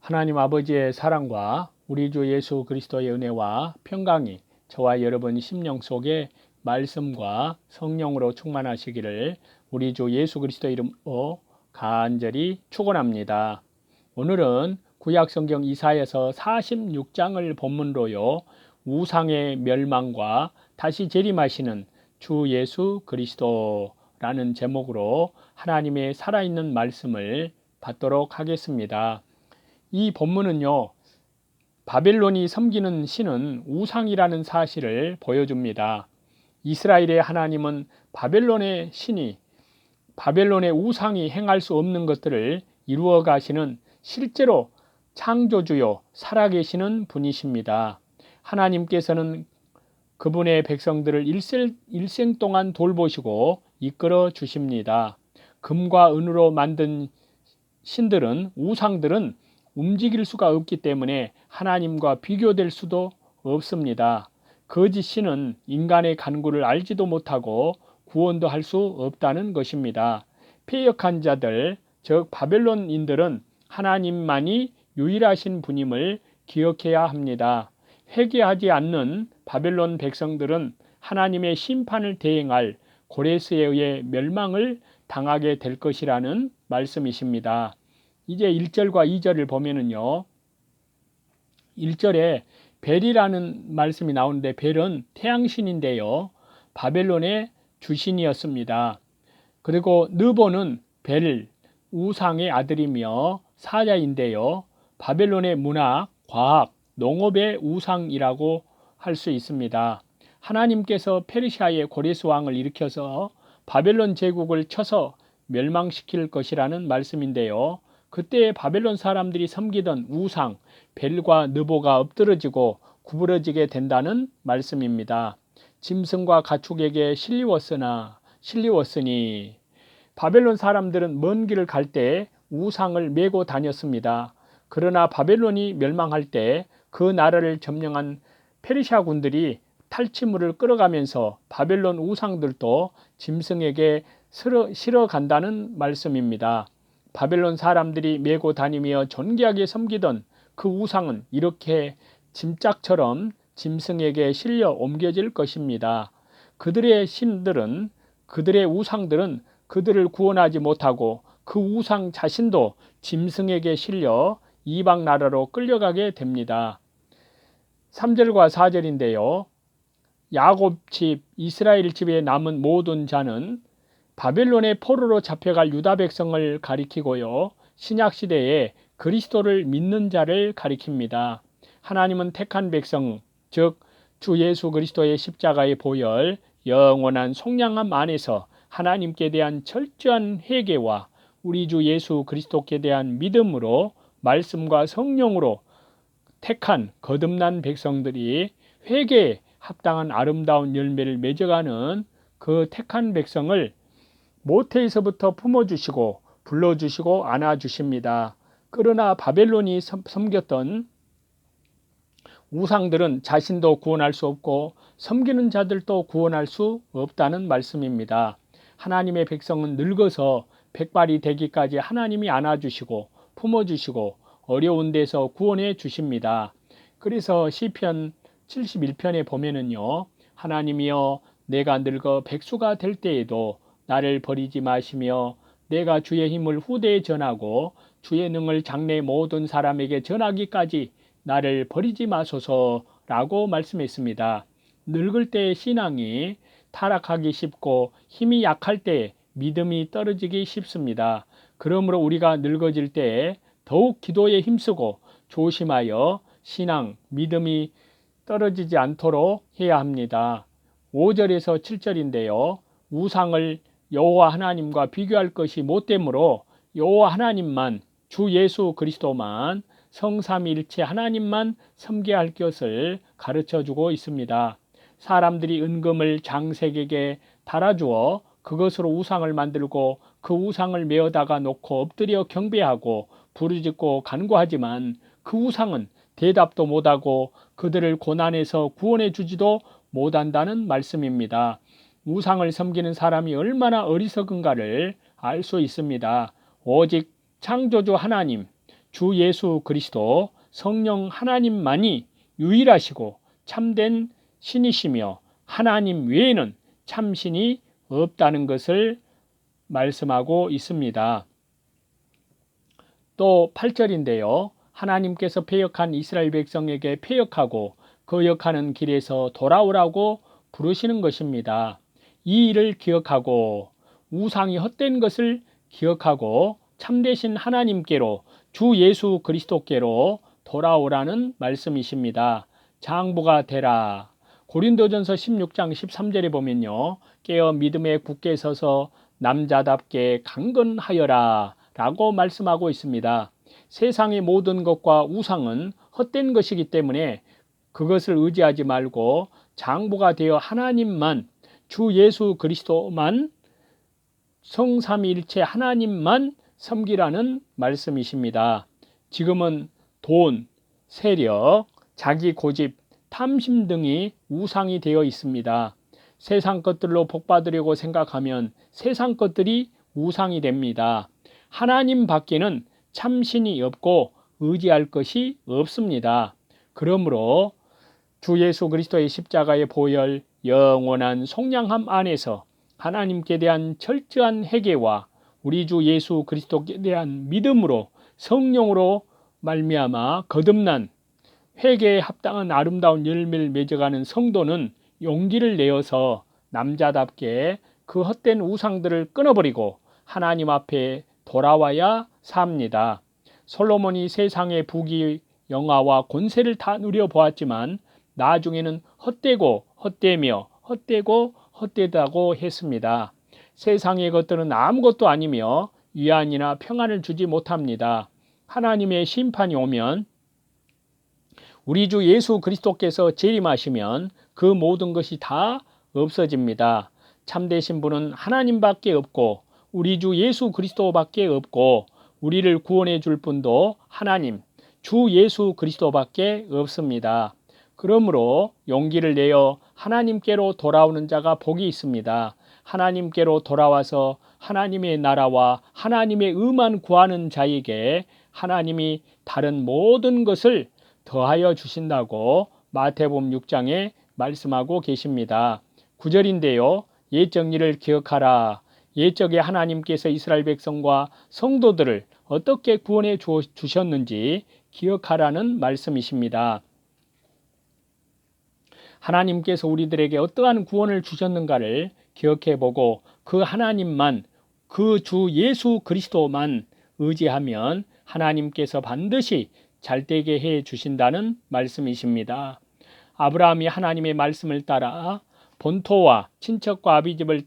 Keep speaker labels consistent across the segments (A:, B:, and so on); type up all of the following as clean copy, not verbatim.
A: 하나님 아버지의 사랑과 우리 주 예수 그리스도의 은혜와 평강이 저와 여러분 심령 속에 말씀과 성령으로 충만하시기를 우리 주 예수 그리스도 이름으로 간절히 축원합니다. 오늘은 구약성경 이사야서 46장을 본문으로요, 우상의 멸망과 다시 재림하시는 주 예수 그리스도라는 제목으로 하나님의 살아있는 말씀을 받도록 하겠습니다. 이 본문은요, 바벨론이 섬기는 신은 우상이라는 사실을 보여줍니다. 이스라엘의 하나님은 바벨론의 신이, 바벨론의 우상이 행할 수 없는 것들을 이루어 가시는 실제로 창조주요 살아계시는 분이십니다. 하나님께서는 그분의 백성들을 일생 동안 돌보시고 이끌어 주십니다. 금과 은으로 만든 신들은, 우상들은 움직일 수가 없기 때문에 하나님과 비교될 수도 없습니다. 거짓 신은 인간의 간구를 알지도 못하고 구원도 할 수 없다는 것입니다. 패역한 자들, 즉 바벨론인들은 하나님만이 유일하신 분임을 기억해야 합니다. 회개하지 않는 바벨론 백성들은 하나님의 심판을 대행할 고레스에 의해 멸망을 당하게 될 것이라는 말씀이십니다. 이제 1절과 2절을 보면은요, 1절에 벨이라는 말씀이 나오는데, 벨은 태양신인데요, 바벨론의 주신이었습니다. 그리고 느보는 벨, 우상의 아들이며 사자인데요, 바벨론의 문학, 과학, 농업의 우상이라고 할 수 있습니다. 하나님께서 페르시아의 고레스 왕을 일으켜서 바벨론 제국을 쳐서 멸망시킬 것이라는 말씀인데요, 그때 바벨론 사람들이 섬기던 우상 벨과 느보가 엎드러지고 구부러지게 된다는 말씀입니다. 짐승과 가축에게 실리웠으니 바벨론 사람들은 먼 길을 갈 때 우상을 메고 다녔습니다. 그러나 바벨론이 멸망할 때 그 나라를 점령한 페르시아 군들이 탈취물을 끌어가면서 바벨론 우상들도 짐승에게 실어 간다는 말씀입니다. 바벨론 사람들이 메고 다니며 존귀하게 섬기던 그 우상은 이렇게 짐짝처럼 짐승에게 실려 옮겨질 것입니다. 그들의 신들은, 그들의 우상들은 그들을 구원하지 못하고 그 우상 자신도 짐승에게 실려 이방 나라로 끌려가게 됩니다. 3절과 4절인데요. 야곱 집, 이스라엘 집에 남은 모든 자는 바벨론의 포로로 잡혀갈 유다 백성을 가리키고요, 신약시대에 그리스도를 믿는 자를 가리킵니다. 하나님은 택한 백성, 즉 주 예수 그리스도의 십자가의 보혈, 영원한 속량함 안에서 하나님께 대한 철저한 회개와 우리 주 예수 그리스도께 대한 믿음으로 말씀과 성령으로 택한 거듭난 백성들이 회개에 합당한 아름다운 열매를 맺어가는 그 택한 백성을 모태에서부터 품어주시고 불러주시고 안아주십니다. 그러나 바벨론이 섬겼던 우상들은 자신도 구원할 수 없고 섬기는 자들도 구원할 수 없다는 말씀입니다. 하나님의 백성은 늙어서 백발이 되기까지 하나님이 안아주시고 품어주시고 어려운 데서 구원해 주십니다. 그래서 시편 71편에 보면은요, 하나님이여 내가 늙어 백수가 될 때에도 나를 버리지 마시며 내가 주의 힘을 후대에 전하고 주의 능을 장래 모든 사람에게 전하기까지 나를 버리지 마소서라고 말씀했습니다. 늙을 때의 신앙이 타락하기 쉽고 힘이 약할 때 믿음이 떨어지기 쉽습니다. 그러므로 우리가 늙어질 때 더욱 기도에 힘쓰고 조심하여 신앙, 믿음이 떨어지지 않도록 해야 합니다. 5절에서 7절인데요. 우상을 여호와 하나님과 비교할 것이 못되므로 여호와 하나님만, 주 예수 그리스도만, 성삼위일체 하나님만 섬겨야 할 것을 가르쳐주고 있습니다. 사람들이 은금을 장색에게 달아주어 그것으로 우상을 만들고 그 우상을 메어다가 놓고 엎드려 경배하고 부르짖고 간구하지만 그 우상은 대답도 못하고 그들을 고난에서 구원해 주지도 못한다는 말씀입니다. 우상을 섬기는 사람이 얼마나 어리석은가를 알 수 있습니다. 오직 창조주 하나님, 주 예수 그리스도 성령 하나님만이 유일하시고 참된 신이시며 하나님 외에는 참신이 없다는 것을 말씀하고 있습니다. 또 8절인데요. 하나님께서 패역한 이스라엘 백성에게 패역하고 거역하는 길에서 돌아오라고 부르시는 것입니다. 이 일을 기억하고 우상이 헛된 것을 기억하고 참되신 하나님께로 주 예수 그리스도께로 돌아오라는 말씀이십니다. 장부가 되라. 고린도전서 16장 13절에 보면요. 깨어 믿음에 굳게 서서 남자답게 강건하여라 라고 말씀하고 있습니다. 세상의 모든 것과 우상은 헛된 것이기 때문에 그것을 의지하지 말고 장부가 되어 하나님만, 주 예수 그리스도만, 성삼위일체 하나님만 섬기라는 말씀이십니다. 지금은 돈, 세력, 자기 고집, 탐심 등이 우상이 되어 있습니다. 세상 것들로 복받으려고 생각하면 세상 것들이 우상이 됩니다. 하나님 밖에는 참신이 없고 의지할 것이 없습니다. 그러므로 주 예수 그리스도의 십자가의 보혈, 영원한 속량함 안에서 하나님께 대한 철저한 회개와 우리 주 예수 그리스도께 대한 믿음으로 성령으로 말미암아 거듭난 회개에 합당한 아름다운 열매를 맺어가는 성도는 용기를 내어서 남자답게 그 헛된 우상들을 끊어버리고 하나님 앞에 돌아와야 삽니다. 솔로몬이 세상의 부귀, 영화와 권세를 다 누려보았지만 나중에는 헛되고 헛되며 헛되고 헛되다고 했습니다. 세상의 것들은 아무것도 아니며 위안이나 평안을 주지 못합니다. 하나님의 심판이 오면 우리 주 예수 그리스도께서 재림하시면 그 모든 것이 다 없어집니다. 참되신 분은 하나님밖에 없고 우리 주 예수 그리스도밖에 없고 우리를 구원해 줄 분도 하나님, 주 예수 그리스도밖에 없습니다. 그러므로 용기를 내어 하나님께로 돌아오는 자가 복이 있습니다. 하나님께로 돌아와서 하나님의 나라와 하나님의 의만 구하는 자에게 하나님이 다른 모든 것을 더하여 주신다고 마태복음 6장에 말씀하고 계십니다. 9절인데요. 옛 정리를 기억하라. 옛적에 하나님께서 이스라엘 백성과 성도들을 어떻게 구원해 주셨는지 기억하라는 말씀이십니다. 하나님께서 우리들에게 어떠한 구원을 주셨는가를 기억해보고 그 하나님만, 그 주 예수 그리스도만 의지하면 하나님께서 반드시 잘되게 해 주신다는 말씀이십니다. 아브라함이 하나님의 말씀을 따라 본토와 친척과 아비집을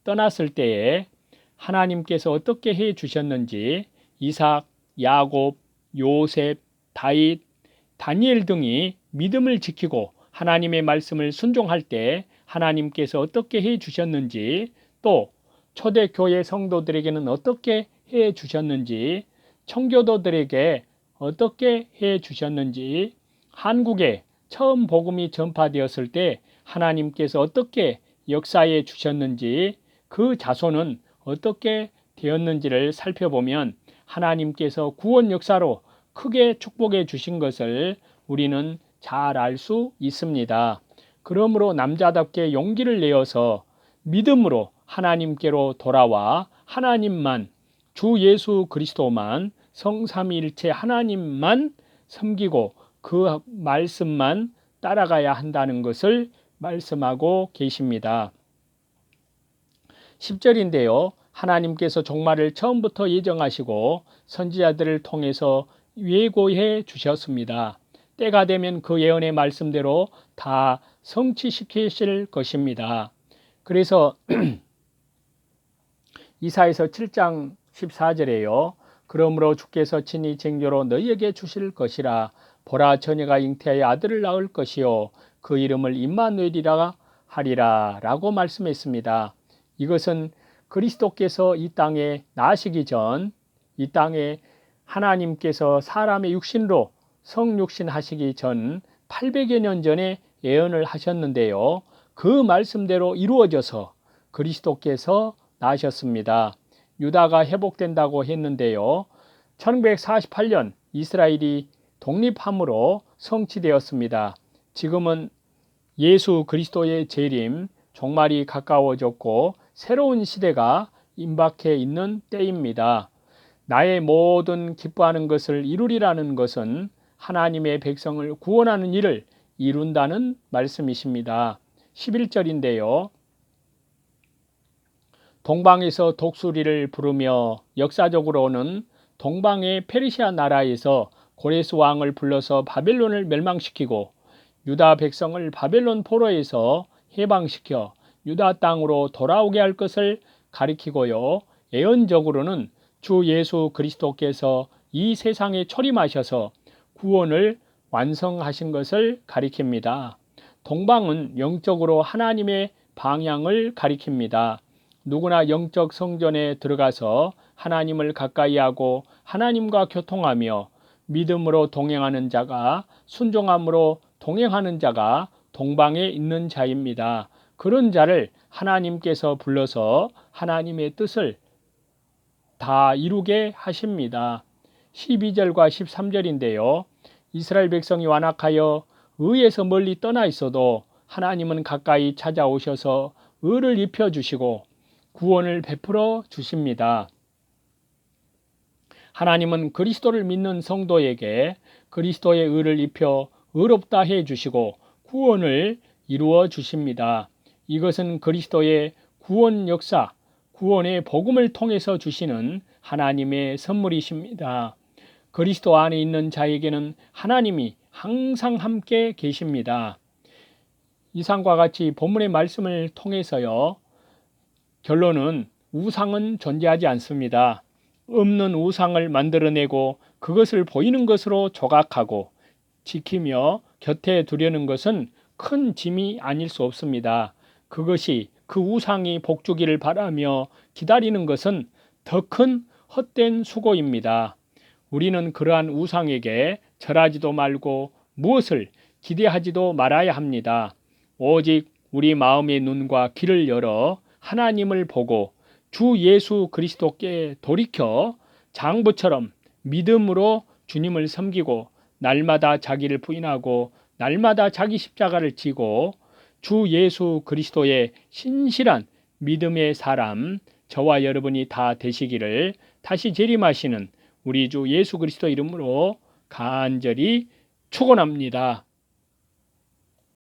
A: 떠났을 때에 하나님께서 어떻게 해 주셨는지 이삭, 야곱, 요셉, 다윗, 다니엘 등이 믿음을 지키고 하나님의 말씀을 순종할 때 하나님께서 어떻게 해 주셨는지, 또 초대교회 성도들에게는 어떻게 해 주셨는지, 청교도들에게 어떻게 해 주셨는지, 한국에 처음 복음이 전파되었을 때 하나님께서 어떻게 역사해 주셨는지, 그 자손은 어떻게 되었는지를 살펴보면 하나님께서 구원 역사로 크게 축복해 주신 것을 우리는 잘 알 수 있습니다. 그러므로 남자답게 용기를 내어서 믿음으로 하나님께로 돌아와 하나님만, 주 예수 그리스도만, 성삼위일체 하나님만 섬기고 그 말씀만 따라가야 한다는 것을 말씀하고 계십니다. 10절인데요. 하나님께서 종말을 처음부터 예정하시고 선지자들을 통해서 예고해 주셨습니다. 때가 되면 그 예언의 말씀대로 다 성취시키실 것입니다. 그래서 이사야서 7장 14절에요. 그러므로 주께서 친히 쟁조로 너희에게 주실 것이라. 보라, 처녀가 잉태하여 아들을 낳을 것이요 그 이름을 임마누엘이라 하리라 라고 말씀했습니다. 이것은 그리스도께서 이 땅에 나시기 전, 이 땅에 하나님께서 사람의 육신으로 성육신 하시기 전 800여 년 전에 예언을 하셨는데요. 그 말씀대로 이루어져서 그리스도께서 나셨습니다. 유다가 회복된다고 했는데요. 1948년 이스라엘이 독립함으로 성취되었습니다. 지금은 예수 그리스도의 재림, 종말이 가까워졌고 새로운 시대가 임박해 있는 때입니다. 나의 모든 기뻐하는 것을 이루리라는 것은 하나님의 백성을 구원하는 일을 이룬다는 말씀이십니다. 11절인데요. 동방에서 독수리를 부르며 역사적으로는 동방의 페르시아 나라에서 고레스 왕을 불러서 바벨론을 멸망시키고 유다 백성을 바벨론 포로에서 해방시켜 유다 땅으로 돌아오게 할 것을 가리키고요. 예언적으로는 주 예수 그리스도께서 이 세상에 초림하셔서 구원을 완성하신 것을 가리킵니다. 동방은 영적으로 하나님의 방향을 가리킵니다. 누구나 영적 성전에 들어가서 하나님을 가까이 하고 하나님과 교통하며 믿음으로 동행하는 자가, 순종함으로 동행하는 자가 동방에 있는 자입니다. 그런 자를 하나님께서 불러서 하나님의 뜻을 다 이루게 하십니다. 12절과 13절인데요. 이스라엘 백성이 완악하여 의에서 멀리 떠나 있어도 하나님은 가까이 찾아오셔서 의를 입혀주시고 구원을 베풀어 주십니다. 하나님은 그리스도를 믿는 성도에게 그리스도의 의를 입혀 의롭다 해 주시고 구원을 이루어 주십니다. 이것은 그리스도의 구원 역사, 구원의 복음을 통해서 주시는 하나님의 선물이십니다. 그리스도 안에 있는 자에게는 하나님이 항상 함께 계십니다. 이상과 같이 본문의 말씀을 통해서요. 결론은 우상은 존재하지 않습니다. 없는 우상을 만들어내고 그것을 보이는 것으로 조각하고 지키며 곁에 두려는 것은 큰 짐이 아닐 수 없습니다. 그것이 그 우상이 복주기를 바라며 기다리는 것은 더 큰 헛된 수고입니다. 우리는 그러한 우상에게 절하지도 말고 무엇을 기대하지도 말아야 합니다. 오직 우리 마음의 눈과 귀를 열어 하나님을 보고 주 예수 그리스도께 돌이켜 장부처럼 믿음으로 주님을 섬기고 날마다 자기를 부인하고 날마다 자기 십자가를 지고 주 예수 그리스도의 신실한 믿음의 사람 저와 여러분이 다 되시기를 다시 재림하시는 우리 주 예수 그리스도 이름으로 간절히 축원합니다.